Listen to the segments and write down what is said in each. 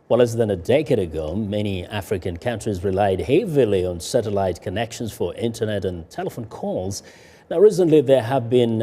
Well, less than a decade ago, many African countries relied heavily on satellite connections for internet and telephone calls. Now, recently, there has been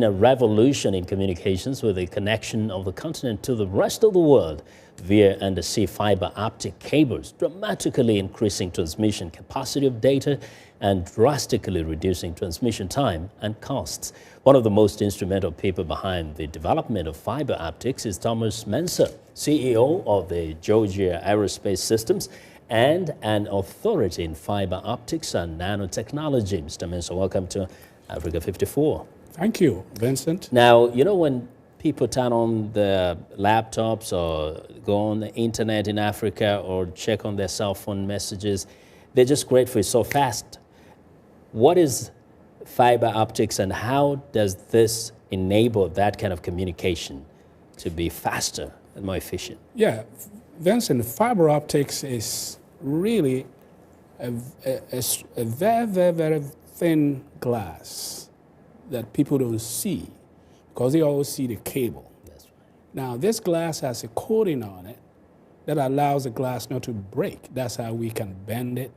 a revolution in communications with the connection of the continent to the rest of the world via undersea fiber optic cables, dramatically increasing transmission capacity of data and drastically reducing transmission time and costs. One of the most instrumental people behind the development of fiber optics is Thomas Mensah, CEO of the Georgia Aerospace Systems and an authority in fiber optics and nanotechnology. Mr. Mensah, welcome to Africa 54. Thank you, Vincent. Now, you know, when people turn on their laptops or go on the internet in Africa or check on their cell phone messages, they're just grateful it's so fast. What is fiber optics and how does this enable that kind of communication to be faster and more efficient? Yeah, Vincent, fiber optics is really a very, very, very thin glass that people don't see because they always see the cable. That's right. Now, this glass has a coating on it that allows the glass not to break. That's how we can bend it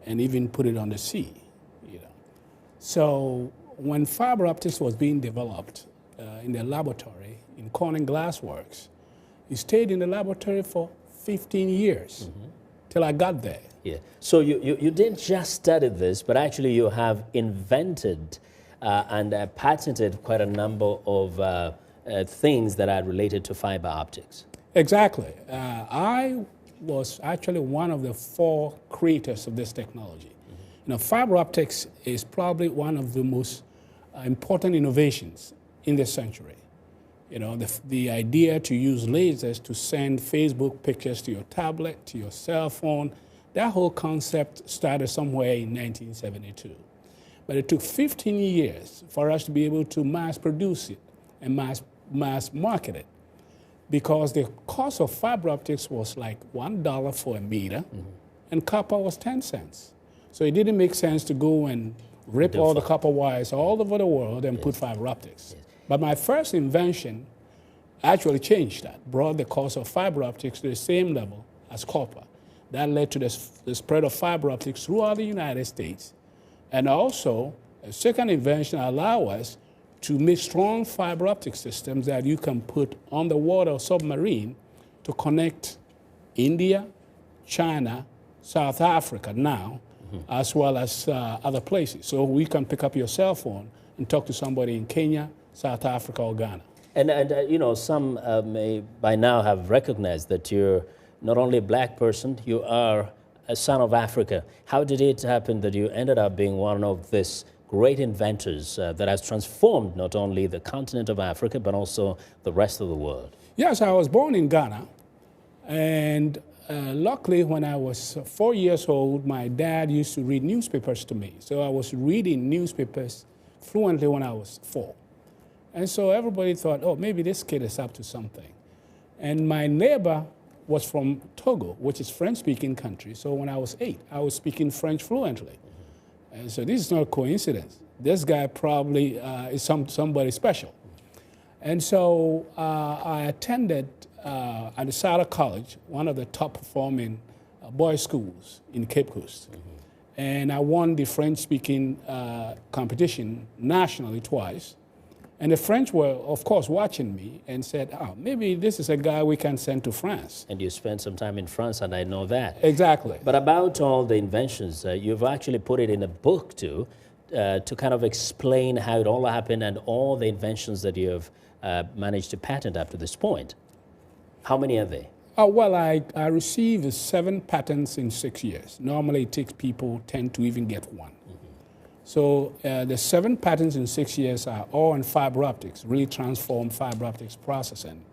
and even put it on the sea. So when fiber optics was being developed in the laboratory in Corning Glass Works, it stayed in the laboratory for 15 years till I got there. Yeah. So you didn't just study this, but actually you have invented and patented quite a number of things that are related to fiber optics. Exactly. I was actually one of the 4 creators of this technology. You know, fiber optics is probably one of the most important innovations in this century. You know, the idea to use lasers to send Facebook pictures to your tablet, to your cell phone, that whole concept started somewhere in 1972. But it took 15 years for us to be able to mass produce it and mass market it because the cost of fiber optics was like $1 for a meter and copper was 10 cents. So it didn't make sense to go and rip all the copper wires all over the world and put fiber optics. But my first invention actually changed that, brought the cost of fiber optics to the same level as copper. That led to the spread of fiber optics throughout the United States. And also, a second invention allowed us to make strong fiber optic systems that you can put on the water or submarine to connect India, China, South Africa now, as well as other places. So we can pick up your cell phone and talk to somebody in Kenya, South Africa, or Ghana. And you know, some may by now have recognized that you're not only a black person, you are a son of Africa. How did it happen that you ended up being one of these great inventors that has transformed not only the continent of Africa, but also the rest of the world? Yes, I was born in Ghana, and luckily, when I was 4 years old, my dad used to read newspapers to me. So I was reading newspapers fluently when I was 4. And so everybody thought, oh, maybe this kid is up to something. And my neighbor was from Togo, which is a French-speaking country. So when I was 8, I was speaking French fluently. And so this is not a coincidence. This guy probably is somebody special. And so I attended Adesara College, one of the top performing boys' schools in Cape Coast. And I won the French-speaking competition nationally twice. And the French were, of course, watching me and said, oh, maybe this is a guy we can send to France. And you spent some time in France, and I know that. Exactly. But about all the inventions, you've actually put it in a book, too, to kind of explain how it all happened and all the inventions that you have managed to patent up to this point. How many are they? Well, I received 7 patents in 6 years. Normally, it takes people 10 to even get one. So the 7 patents in 6 years are all in fiber optics, really transform fiber optics processing.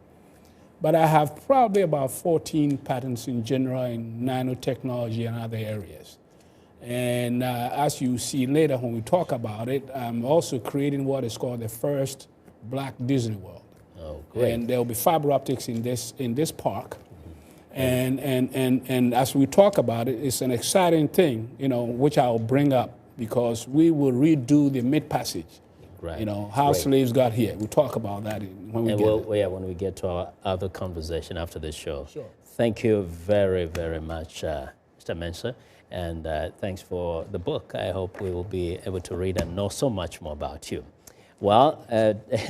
But I have probably about 14 patents in general in nanotechnology and other areas. And as you see later when we talk about it, I'm also creating what is called the first Black Disney World. Oh, great. And there will be fiber optics in this park. And as we talk about it, it's an exciting thing, you know, which I'll bring up because we will redo the Mid Passage Right. You know, how Great. slaves got here. We'll talk about that when we And get when we get to our other conversation after this show. Sure. Thank you very, very much, Mr. Mensah, and thanks for the book. I hope we will be able to read and know so much more about you. Well,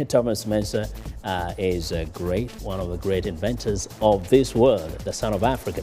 Thomas Mensah is one of the great inventors of this world, the son of Africa.